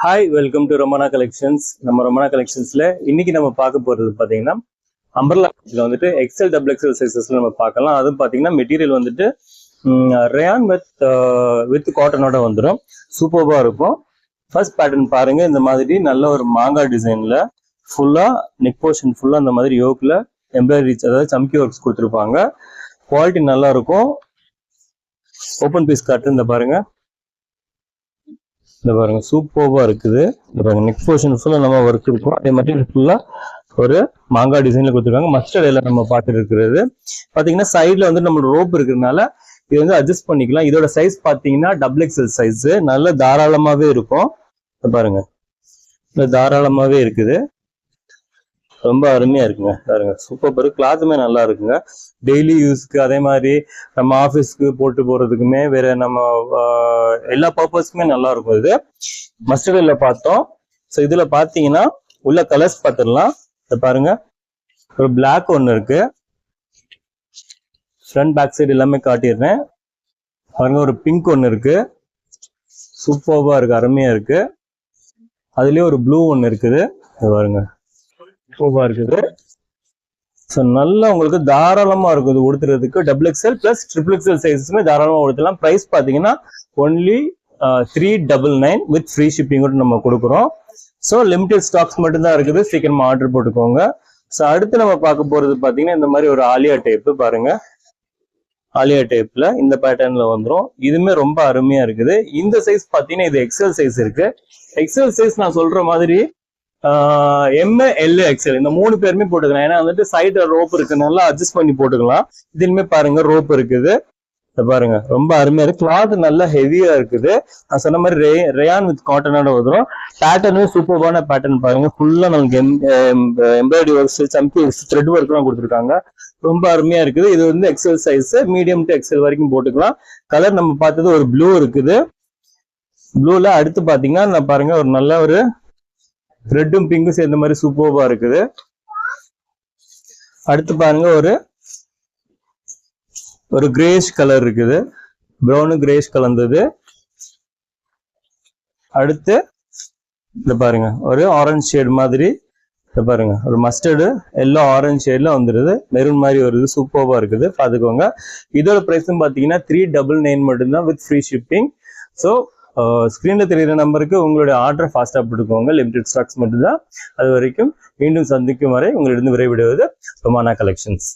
Hi, welcome to Romana collections. நம்ம Romana கலெக்ஷன்ஸ்ல இன்னைக்கு நம்ம பார்க்க போறது பாத்தீங்கன்னா அம்பர்லா வந்துட்டு எக்ஸ்எல் டபுள் எக்ஸ்எல் சைசஸ்ல நம்ம பார்க்கலாம். அதுவும் பாத்தீங்கன்னா மெட்டீரியல் வந்துட்டு ரயான் வித் காட்டனோட வந்துடும். சூப்பர்பா இருக்கும். ஃபர்ஸ்ட் பேட்டர்ன் பாருங்க, இந்த மாதிரி நல்ல ஒரு மாங்காய் டிசைன்ல ஃபுல்லா நெக் போர்ஷன் ஃபுல்லா இந்த மாதிரி யோக்ல எம்ப்ராய்டரி, அதாவது சம்கி ஒர்க்ஸ் கொடுத்துருப்பாங்க. குவாலிட்டி நல்லா இருக்கும். ஓப்பன் பீஸ் காட்டு இந்த பாருங்க, இந்த பாருங்க சூப்பர்வா இருக்குது. இந்த பாருங்க நெக் போர்ஷன் ஃபுல்லா நம்ம ஒர்க் இருக்கும். அதே மாதிரி ஃபுல்லா ஒரு மாங்காய் டிசைன்ல கொடுத்துருக்காங்க. மஸ்டர்ட் எல்லாம் நம்ம பார்த்துட்டு இருக்கிறது பாத்தீங்கன்னா சைட்ல வந்து நம்ம ரோப் இருக்கிறதுனால இது வந்து அட்ஜஸ்ட் பண்ணிக்கலாம். இதோட சைஸ் பாத்தீங்கன்னா டபுள் எக்ஸ்எல் சைஸ், நல்ல தாராளமாவே இருக்கும். பாருங்க தாராளமாவே இருக்குது, ரொம்ப அருமையா இருக்குங்க. பாருங்க சூப்பர், கிளாத்துமே நல்லா இருக்குங்க. டெய்லி யூஸ்க்கு, அதே மாதிரி நம்ம ஆஃபீஸ்க்கு போட்டு போறதுக்குமே, வேற நம்ம எல்லா பர்பஸ்க்குமே நல்லா இருக்கும். இது மஸ்டர்ட்ல பார்த்தோம். ஸோ இதுல பாத்தீங்கன்னா உள்ள கலர்ஸ் பார்த்துடலாம். இதை பாருங்க, ஒரு பிளாக் ஒன்று இருக்கு. ஃப்ரண்ட் பேக் சைடு எல்லாமே காட்டிடுறேன். பாருங்க, ஒரு பிங்க் ஒன்று இருக்கு. சூப்பர்வா இருக்கு, அருமையா இருக்கு. அதுலயே ஒரு ப்ளூ ஒன்று இருக்குது. பாருங்க சூப்பரா இருக்குது. ஸோ நல்லா உங்களுக்கு தாராளமா இருக்கும் இது உடுத்துறதுக்கு. Double XL plus triple XL சைஸஸ்மே தாராளமா உடுத்தலாம். பிரைஸ் பாத்தீங்கன்னா ஒன்லி 399 வித் ஃப்ரீ ஷிப்பிங் கூட நம்ம கொடுக்குறோம். ஸோ லிமிடெட் ஸ்டாக்ஸ் மட்டும் தான் இருக்குது, சீக்கிரமா ஆர்டர் போட்டுக்கோங்க. ஸோ அடுத்து நம்ம பார்க்க போறது பாத்தீங்கன்னா இந்த மாதிரி ஒரு ஆலியா டைப். பாருங்க, ஆலியா டைப்ல இந்த பேட்டர்ன்ல வந்துடும். இதுமே ரொம்ப அருமையா இருக்குது. இந்த சைஸ் பாத்தீங்கன்னா இது எக்ஸ்எல் சைஸ் இருக்கு. எக்ஸ்எல் சைஸ் நான் சொல்ற மாதிரி எக்ஸ்எல் இந்த 3 பேருமே போட்டுக்கலாம். ஏன்னா வந்துட்டு சைட்ல ரோப் இருக்குனால அட்ஜஸ்ட் பண்ணி போட்டுக்கலாம். இதுலயுமே பாருங்க ரோப் இருக்குது. பாருங்க ரொம்ப அருமையா இருக்கு. கிளாத் நல்லா ஹெவியா இருக்குது. நான் சொன்ன மாதிரி ரயான் வித் காட்டனோட வந்துடும். பேட்டர்னுமே சூப்பர்பான பேட்டர்ன் பாருங்க. ஃபுல்லா நமக்கு எம்ப்ராய்டரி ஒர்க்ஸ், சம்கி ஒர்க்ஸ், த்ரெட் ஒர்க் எல்லாம் கொடுத்துருக்காங்க. ரொம்ப அருமையா இருக்குது. இது வந்து XL size, medium to XL வரைக்கும் போட்டுக்கலாம். கலர் நம்ம பார்த்தது ஒரு ப்ளூ இருக்குது. ப்ளூல அடுத்து பாத்தீங்கன்னா நான் பாருங்க ஒரு நல்ல ஒரு ரெட்டும் பிங்கும் சேர்ந்த மாதிரி சூப்பர்வா இருக்குது. அடுத்து பாருங்க ஒரு கிரேஷ் கலர் இருக்குது. ப்ரௌனு கிரேஷ் கலந்தது. அடுத்து இந்த பாருங்க ஒரு ஆரஞ்சு ஷேட் மாதிரி. பாருங்க ஒரு மஸ்டர்டு எல்லோ ஆரஞ்சு ஷேட்ல வந்துருது. மெரூன் மாதிரி வருது. சூப்பர்வா இருக்குது, பாத்துக்கோங்க. இதோட பிரைஸும் பாத்தீங்கன்னா 399 மட்டும்தான் வித் ஃப்ரீ ஷிப்பிங். ஸோ ஸ்கிரீன்ல தெரியுற நம்பருக்கு உங்களுடைய ஆர்டர் ஃபாஸ்டா போட்டுக்கோங்க. லிமிடெட் ஸ்டாக்ஸ் மட்டும்தான். அது வரைக்கும் மீண்டும் சந்திக்கும் வரை உங்களிடம் விரைவிடுவது ரொமானா கலெக்ஷன்ஸ்.